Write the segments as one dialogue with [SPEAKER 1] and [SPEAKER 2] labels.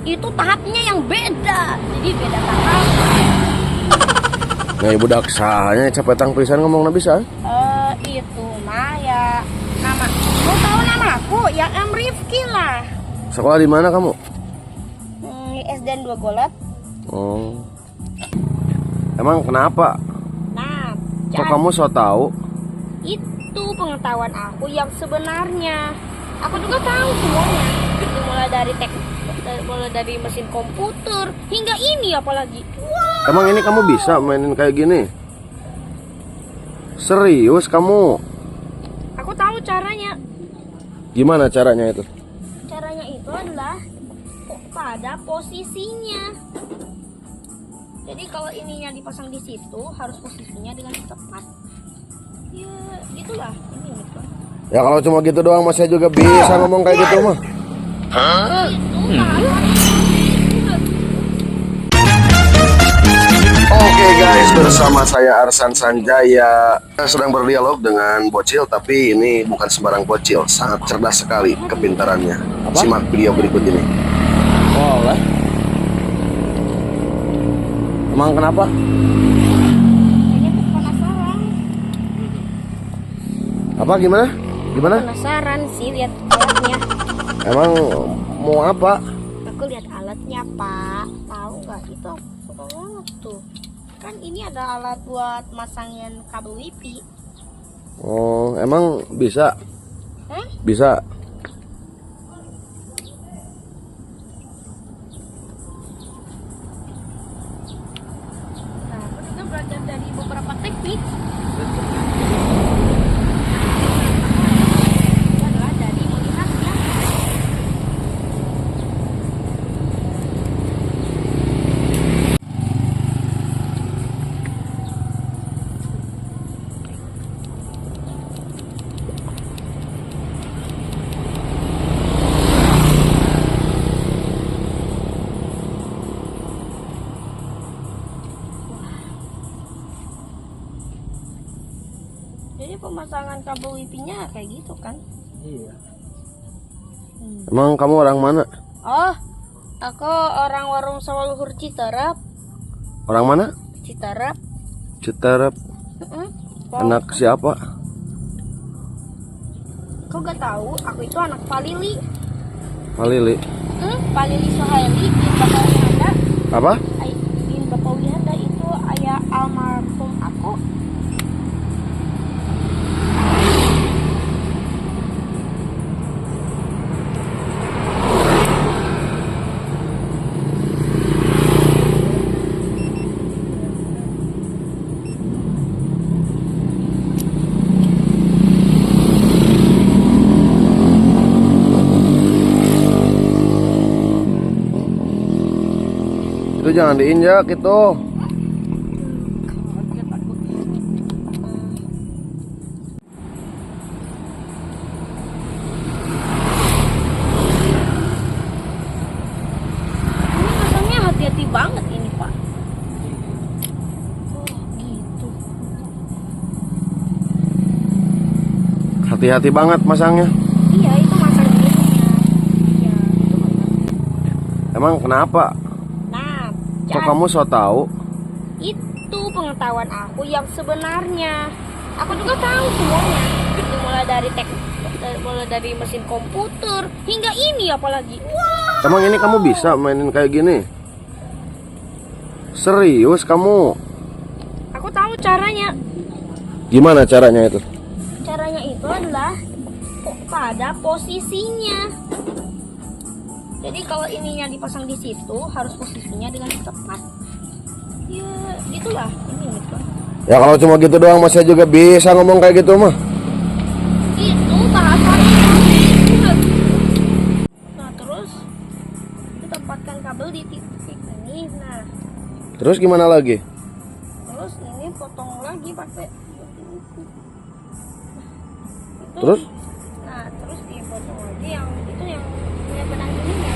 [SPEAKER 1] itu tahapnya yang beda. Jadi beda tahap.
[SPEAKER 2] Nah, budak sahanya cepetang pisan ngomong bisa.
[SPEAKER 1] Itu mah ya nama. Mau tahu nama aku? Ya Rifki lah.
[SPEAKER 2] Sekolah di mana kamu?
[SPEAKER 1] SDN 2 Golot.
[SPEAKER 2] Oh. Emang kenapa?
[SPEAKER 1] Nah,
[SPEAKER 2] Kok kamu so tahu?
[SPEAKER 1] itu pengetahuan aku yang sebenarnya. Aku juga tahu semuanya. Mulai dari mesin komputer hingga ini apalagi.
[SPEAKER 2] Emang ini kamu bisa mainin kayak gini? Serius kamu?
[SPEAKER 1] Aku tahu caranya.
[SPEAKER 2] Gimana caranya itu?
[SPEAKER 1] Caranya itu adalah pada posisinya. Jadi kalau ininya dipasang di situ harus posisinya dengan tepat. Ya, itulah ini gitu.
[SPEAKER 2] Ya kalau cuma gitu doang mas saya juga bisa ngomong kayak gitu mah. Oke guys, bersama saya Arsan Sanjaya. Saya sedang berdialog dengan bocil, tapi ini bukan sembarang bocil, sangat cerdas sekali kepintarannya. Simak video berikut ini. Boleh. Emang kenapa?
[SPEAKER 1] Ini penasaran.
[SPEAKER 2] Apa gimana? Gimana?
[SPEAKER 1] Penasaran sih lihat alatnya.
[SPEAKER 2] Emang mau apa?
[SPEAKER 1] Aku lihat alatnya, Pak. Tahu nggak itu? Suka banget tuh. Kan ini ada alat buat masangin kabel wifi.
[SPEAKER 2] Oh, emang bisa?
[SPEAKER 1] Hah?
[SPEAKER 2] Bisa.
[SPEAKER 1] Nah, aku juga belajar dari beberapa teknik. Itu adalah dari melihatnya. Jadi pemasangan kabel wifi-nya kayak gitu kan?
[SPEAKER 3] Iya.
[SPEAKER 2] Emang kamu orang mana?
[SPEAKER 1] Oh, aku orang warung Sawaluhur Citarap.
[SPEAKER 2] Orang mana?
[SPEAKER 1] Citarap.
[SPEAKER 2] Citarap. Anak siapa?
[SPEAKER 1] Kau gak tahu? Aku itu anak Palili.
[SPEAKER 2] Palili.
[SPEAKER 1] Palili Sohaili bin Bapak Wihanda.
[SPEAKER 2] Apa?
[SPEAKER 1] Bin Bapak Wihanda itu ayah almarhum aku.
[SPEAKER 2] Itu jangan diinjak itu.
[SPEAKER 1] Ini masangnya hati-hati banget ini, Pak. Oh, gitu.
[SPEAKER 2] Hati-hati banget masangnya.
[SPEAKER 1] Iya, itu masang gitu. Ya, itu masang.
[SPEAKER 2] Emang kenapa?
[SPEAKER 1] Nah,
[SPEAKER 2] Kok kamu so tahu?
[SPEAKER 1] itu pengetahuan aku yang sebenarnya. Aku juga tahu semuanya. Mulai dari mesin komputer hingga ini apalagi.
[SPEAKER 2] Emang ini kamu bisa mainin kayak gini? Serius kamu?
[SPEAKER 1] Aku tahu caranya.
[SPEAKER 2] Gimana caranya itu?
[SPEAKER 1] Caranya itu adalah pada posisinya. Jadi kalau ininya dipasang di situ harus posisinya dengan tepat. Ya, itulah ini gitu.
[SPEAKER 2] Ya kalau cuma gitu doang mas saya juga bisa ngomong kayak gitu mah.
[SPEAKER 1] Itu bahasanya. Nah, terus ditempatkan kabel di titik ini. Nah,
[SPEAKER 2] Terus gimana lagi?
[SPEAKER 1] terus ini potong lagi pakai itu.
[SPEAKER 2] Terus?
[SPEAKER 1] Nah, terus dipotong lagi yang itu yang punya benang ininya.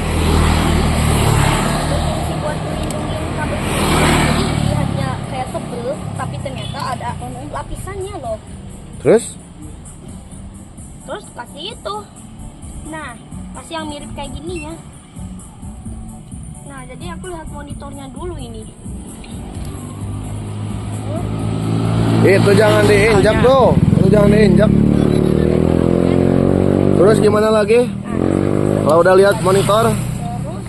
[SPEAKER 1] Berfungsi buat melindungi kabel. Jadi dilihatnya kayak sebel, tapi ternyata ada lapisannya loh.
[SPEAKER 2] Terus?
[SPEAKER 1] Terus kasih itu. Nah, kasih yang mirip kayak gini ya. jadi aku lihat monitornya dulu ini.
[SPEAKER 2] Itu jangan diinjak tuh. Itu jangan diinjak. Terus gimana lagi? Kalau udah lihat monitor?
[SPEAKER 1] Terus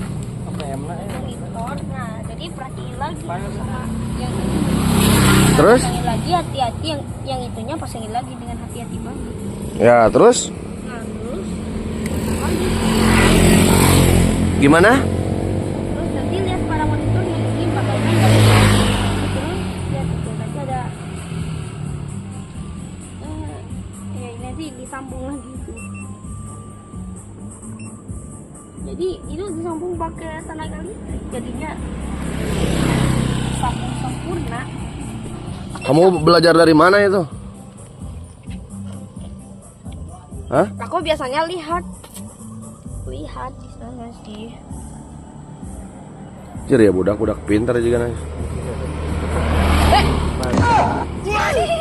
[SPEAKER 1] monitor. Nah, jadi perhatiin lagi sama yang ini.
[SPEAKER 2] Terus?
[SPEAKER 1] Pasangin lagi hati-hati, yang itunya pasangin lagi dengan hati-hati banget.
[SPEAKER 2] Ya, terus?
[SPEAKER 1] Nah, terus
[SPEAKER 2] Gimana?
[SPEAKER 1] terus nanti lihat pada monitornya ini bagaikan dari terus lihat itu nanti ada ya nanti disambung lagi itu. Jadi itu disambung pakai tenaga listrik, jadinya sambung sempurna.
[SPEAKER 2] Kamu belajar dari mana itu? Hah?
[SPEAKER 1] Aku biasanya lihat di sana sih.
[SPEAKER 2] Jadi ya budak pintar juga nih.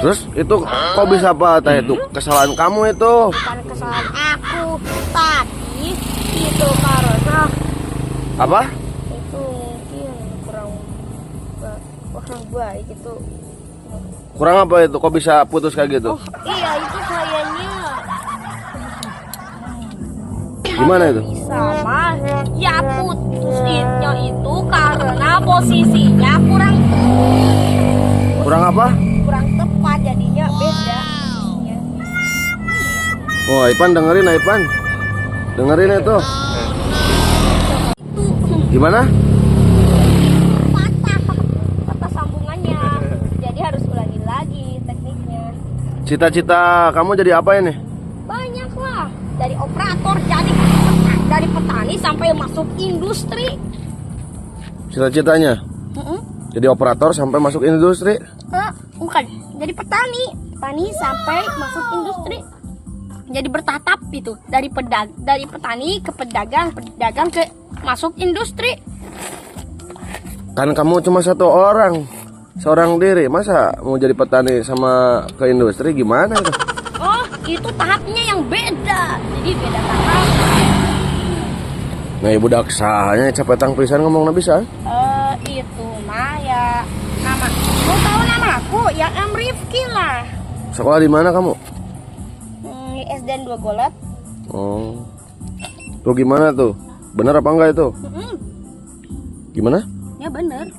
[SPEAKER 2] Terus itu kok bisa apa teh itu kesalahan kamu itu?
[SPEAKER 1] Bukan kesalahan aku, tapi itu karena
[SPEAKER 2] Apa?
[SPEAKER 1] itu mungkin kurang baik itu.
[SPEAKER 2] Kurang apa itu? Kok bisa putus kayak gitu?
[SPEAKER 1] Oh iya, itu kayaknya
[SPEAKER 2] Gimana itu?
[SPEAKER 1] sama ya putusnya itu karena posisinya kurang
[SPEAKER 2] Kurang apa?
[SPEAKER 1] tepat, jadinya beda. Ya.
[SPEAKER 2] Oh, Ipan dengerin, Ipan. Dengerin itu. Gimana?
[SPEAKER 1] Patah sambungannya, jadi harus ulangi lagi tekniknya.
[SPEAKER 2] Cita-cita kamu jadi apa ini?
[SPEAKER 1] Banyak lah, dari operator jadi dari petani sampai masuk industri.
[SPEAKER 2] Cita-citanya jadi operator sampai masuk industri.
[SPEAKER 1] Bukan, jadi petani sampai masuk industri. Jadi bertatap itu dari petani ke pedagang ke masuk industri.
[SPEAKER 2] Kan kamu cuma satu orang, seorang diri. Masa mau jadi petani sama ke industri gimana itu?
[SPEAKER 1] Oh, itu tahapnya yang beda. Jadi beda tahap.
[SPEAKER 2] Nah, ibu daksanya capetang pisan ngomong bisa.
[SPEAKER 1] Itu mah ya nama. Mau tahu nama aku? Yang Rifki lah.
[SPEAKER 2] Sekolah di mana kamu?
[SPEAKER 1] SDN 2 Golat.
[SPEAKER 2] Oh. Tuh gimana tuh? Bener apa enggak itu? Gimana?
[SPEAKER 1] Ya bener.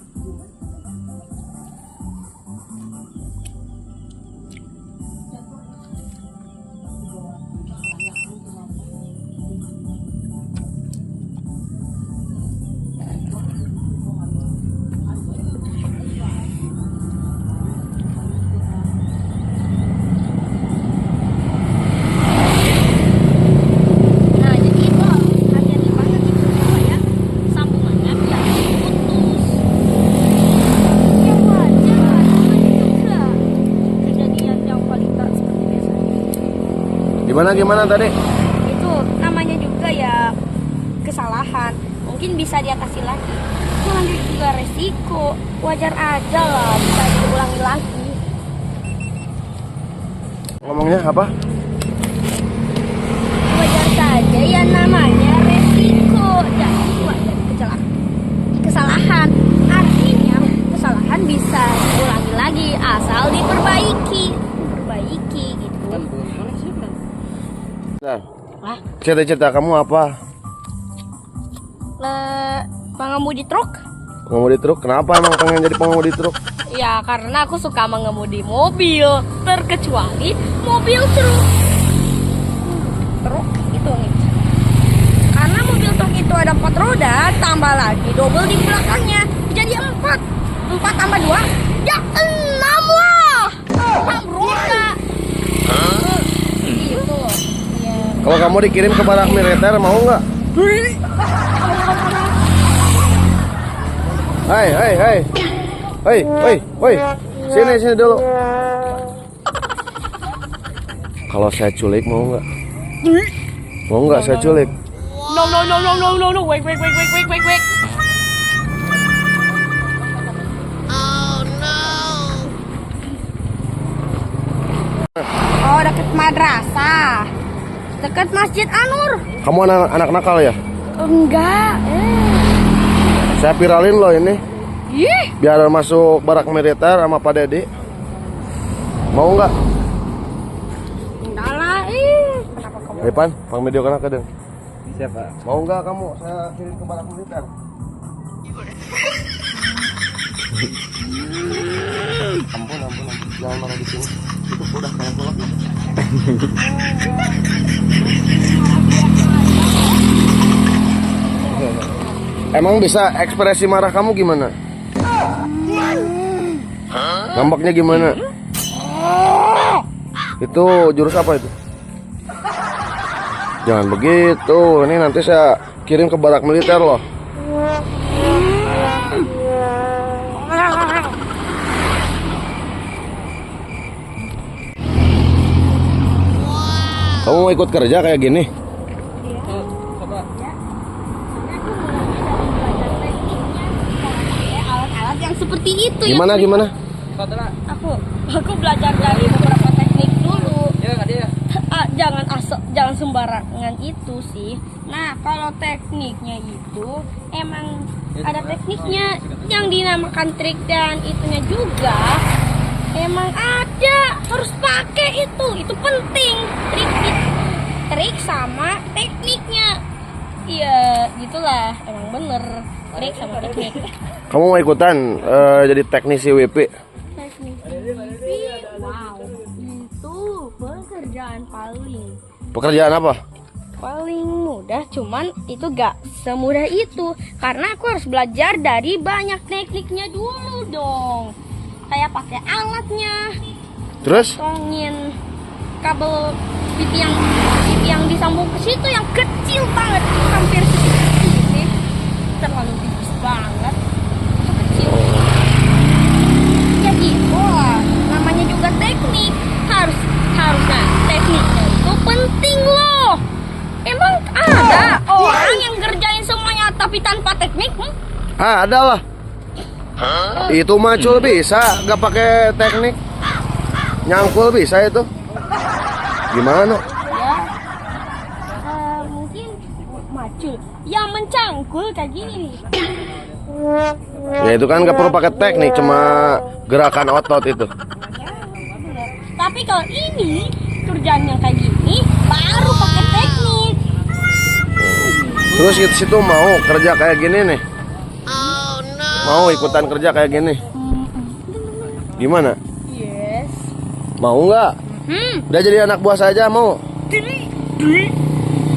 [SPEAKER 1] Nah, jadi itu hati-hati banget itu supaya sambungannya biar putus. Ya wajar lah, namanya juga kejadian yang paling tak seperti biasa.
[SPEAKER 2] Gimana tadi?
[SPEAKER 1] Itu namanya juga ya kesalahan, mungkin bisa diatasi lagi. Itu juga resiko, wajar aja lah, bisa diulangi lagi.
[SPEAKER 2] Ngomongnya apa?
[SPEAKER 1] Wajar saja ya, namanya resiko. Jadi wajar kesalahan, artinya kesalahan bisa diulangi lagi asal diperbaiki gitu.
[SPEAKER 2] Nah,
[SPEAKER 1] Wah,
[SPEAKER 2] cita-cita kamu apa?
[SPEAKER 1] pengemudi truk.
[SPEAKER 2] Pengemudi truk? Kenapa emang pengen jadi pengemudi truk?
[SPEAKER 1] Ya karena aku suka mengemudi mobil, terkecuali mobil truk. Truk itu nih. Karena mobil truk itu ada 4 roda, tambah lagi double di belakangnya, jadi 4 tambah 2, ya 6 lah. 6 roda. Gitu loh. Ya.
[SPEAKER 2] Kalau kamu dikirim ke barak militer mau nggak? Hei, sini dulu. Kalau saya culik mau nggak? Mau nggak saya culik?
[SPEAKER 1] No, wait. Oh, deket madrasah, deket Masjid Anur.
[SPEAKER 2] Kamu anak nakal ya?
[SPEAKER 1] Enggak.
[SPEAKER 2] Saya viralin loh ini.
[SPEAKER 1] Ih,
[SPEAKER 2] Biar masuk barak militer sama Pak Dedi. Mau nggak?
[SPEAKER 1] enggak lah. Kenapa kamu?
[SPEAKER 2] Pan, pang video kan kadang.
[SPEAKER 3] Siapa?
[SPEAKER 2] Mau nggak kamu? Saya kirim ke barak militer. Ampun. Jangan marah di sini. Itu udah saya pulang. Emang bisa ekspresi marah kamu gimana? Ngambeknya gimana? Itu jurus apa itu? Jangan begitu. Ini nanti saya kirim ke barak militer loh. Kamu mau ikut kerja kayak gini?
[SPEAKER 1] Alat-alat yang seperti itu.
[SPEAKER 2] Gimana?
[SPEAKER 1] Aku belajar dari beberapa teknik dulu.
[SPEAKER 3] Ya.
[SPEAKER 1] Jangan sembarangan itu sih. Nah, kalau tekniknya itu emang ada tekniknya yang dinamakan trik, dan itunya juga emang ada, harus pakai itu penting. Trik sama tekniknya. Iya, gitulah, emang bener trik sama teknik.
[SPEAKER 2] Kamu mau ikutan jadi teknisi WP?
[SPEAKER 1] Wow, itu pekerjaan
[SPEAKER 2] Pekerjaan apa?
[SPEAKER 1] paling mudah, cuman itu gak semudah itu karena aku harus belajar dari banyak tekniknya dulu dong, kayak pakai alatnya,
[SPEAKER 2] Terus?
[SPEAKER 1] tongin kabel TV yang disambung ke situ yang kecil banget, hampir segini, terlalu tipis banget, itu kecil. Ya gitu lah, namanya juga teknik, harusnya tekniknya itu penting loh. Emang ada orang yang ngerjain semuanya tapi tanpa teknik?
[SPEAKER 2] Ada lah. Itu macul bisa, gak pakai teknik. Nyangkul bisa itu. Gimana?
[SPEAKER 1] Ya, mungkin macul yang mencangkul kayak gini nih.
[SPEAKER 2] Ya itu kan gak perlu pakai teknik, cuma gerakan otot itu.
[SPEAKER 1] Tapi kalau ini kerjaan yang kayak gini baru pakai teknik.
[SPEAKER 2] Terus kita situ mau kerja kayak gini nih. Mau ikutan kerja kayak gini. Gimana?
[SPEAKER 1] Yes.
[SPEAKER 2] Mau nggak? Udah jadi anak buah saja mau?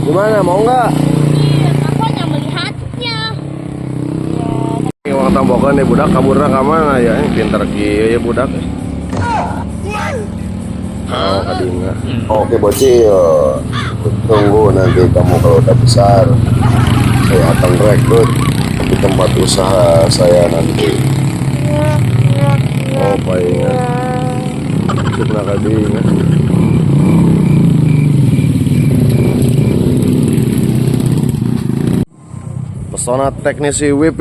[SPEAKER 2] Gimana? Mau nggak?
[SPEAKER 1] Iya, aku hanya melihatnya.
[SPEAKER 2] Ini uang tambakan nih budak, kaburna ke mana ya? Ini pintar kieu ya budak. Oh, kadinga. Oke, bocil. Tunggu nanti kamu kalau udah besar. Saya akan rekrut di tempat usaha saya nanti. Oh, palingan. Sudah kadinga. Pesona teknisi WP